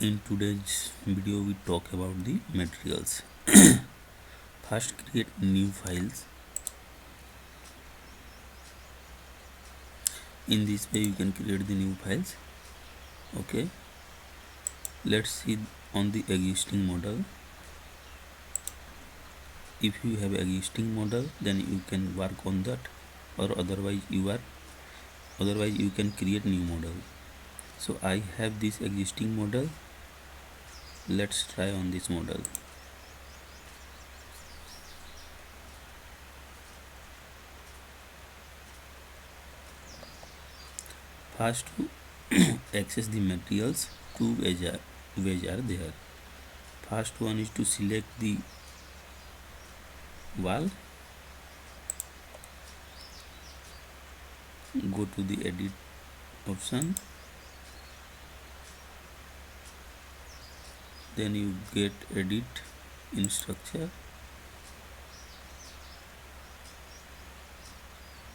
In today's video we talk about the materials. First, create new files. In this way you can create the new files. Okay, let's see on the existing model. If you have existing model, then you can work on that, or otherwise you can create new model. So I have this existing model. Let's try on this model. First, to access the materials, two ways are there. First one is to select the wall, go to the edit option, then you get edit in structure,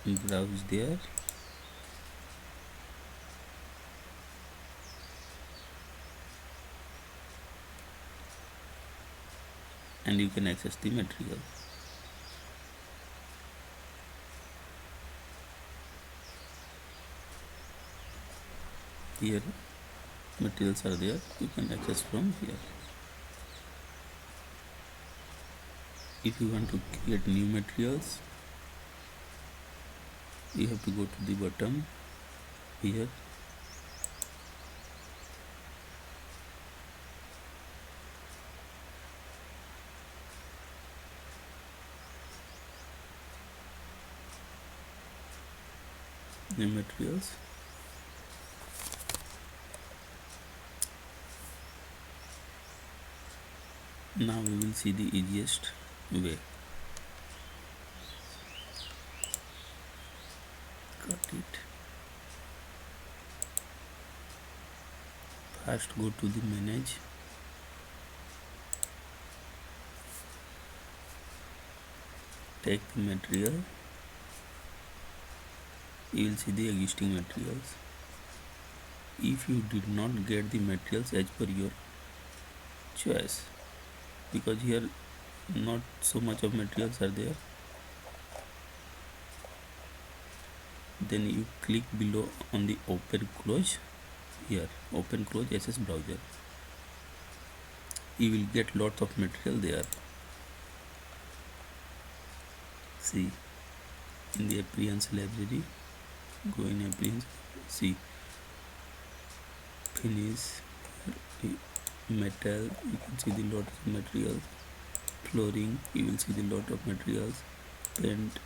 browse there, and you can access the material. Here materials are there, you can access from here. If you want to create new materials, you have to go to the bottom here, new materials. Now we will see the easiest way. Cut it. First go to the manage, take the material, you will see the existing materials. If you did not get the materials as per your choice, because here not so much of materials are there, then you click below on the open close. Here open close SS browser, you will get lot of material there. See, in the appearance library, go in appearance, see finish, metal, you can see the lot of materials. Flooring, you will see the lot of materials. Paint,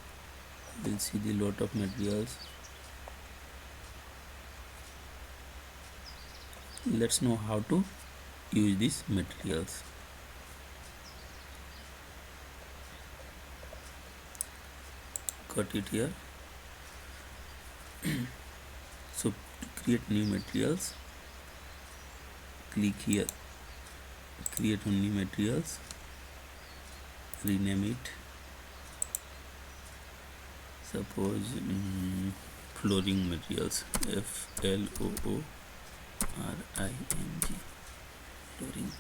you will see the lot of materials. Let's know how to use these materials. Cut it here. So to create new materials, click here, create on new materials, rename it, suppose flooring materials, FLOORING, flooring,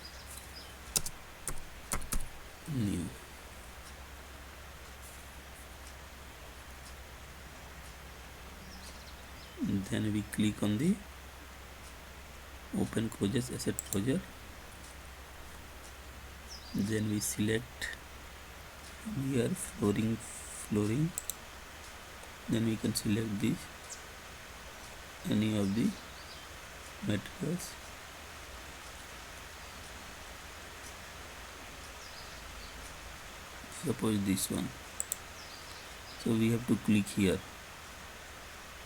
new. Then we click on the open closes asset closure, then we select here flooring, then we can select this, any of the materials. Suppose this one. So we have to click here,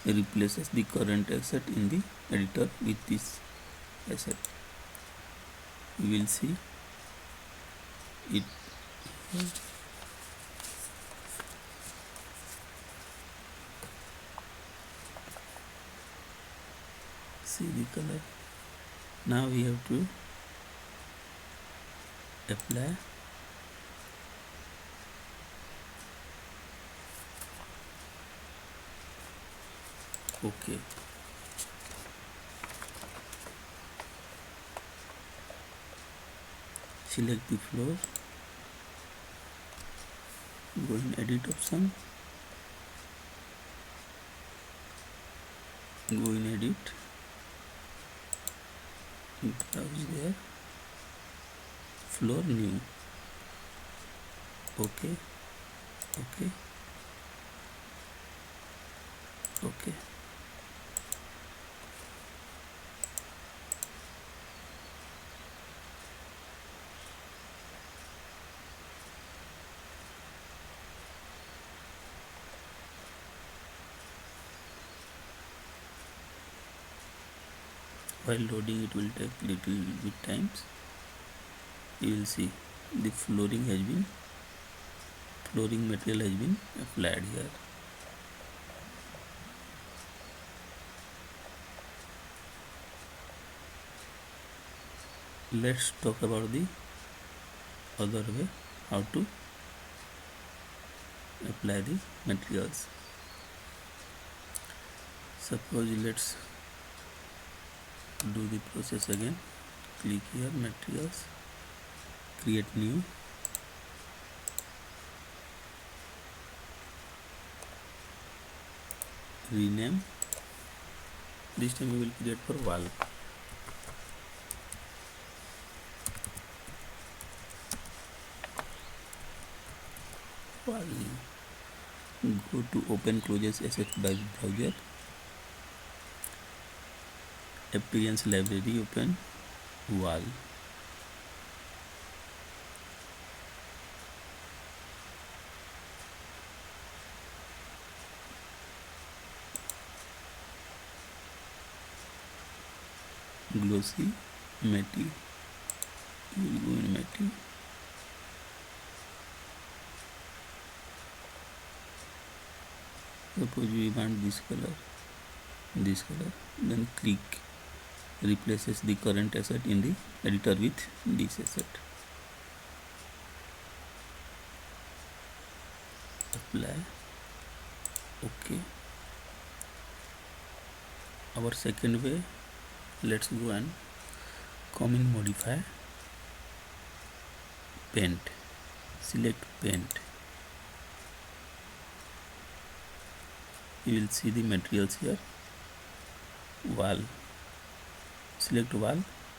replaces the current asset in the editor with this asset. You will see it. See the color. Now we have to apply. Okay. select the floor, go in edit option, go in edit, browse there, floor new, okay, okay, okay. While loading it will take little bit times. You will see the flooring material has been applied here. Let's talk about the other way how to apply the materials. Suppose let's do the process again. Click here, materials, create new, rename. This time we will create for wall. Go to open closes asset by browser, appearance library, open wall. Glossy matte, you will go in matte, suppose we want this color, then click replaces the current asset in the editor with this asset, apply, okay. Our second way, let's go and come in modify, paint, select paint. You will see the materials here, wall, select wall,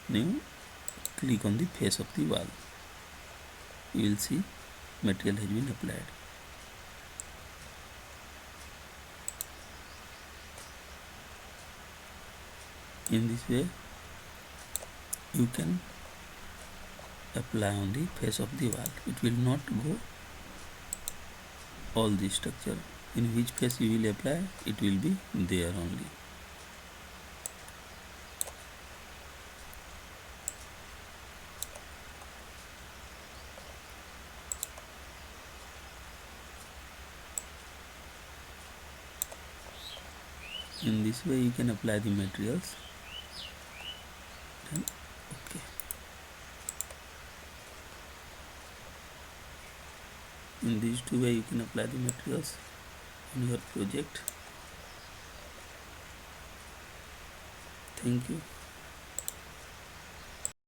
new, click on the face of the wall. You will see material has been applied. In this way you can apply on the face of the wall. It will not go all the structure. In which face you will apply, it will be there only. In this way you can apply the materials. Then okay. In these two ways you can apply the materials on your project. Thank you.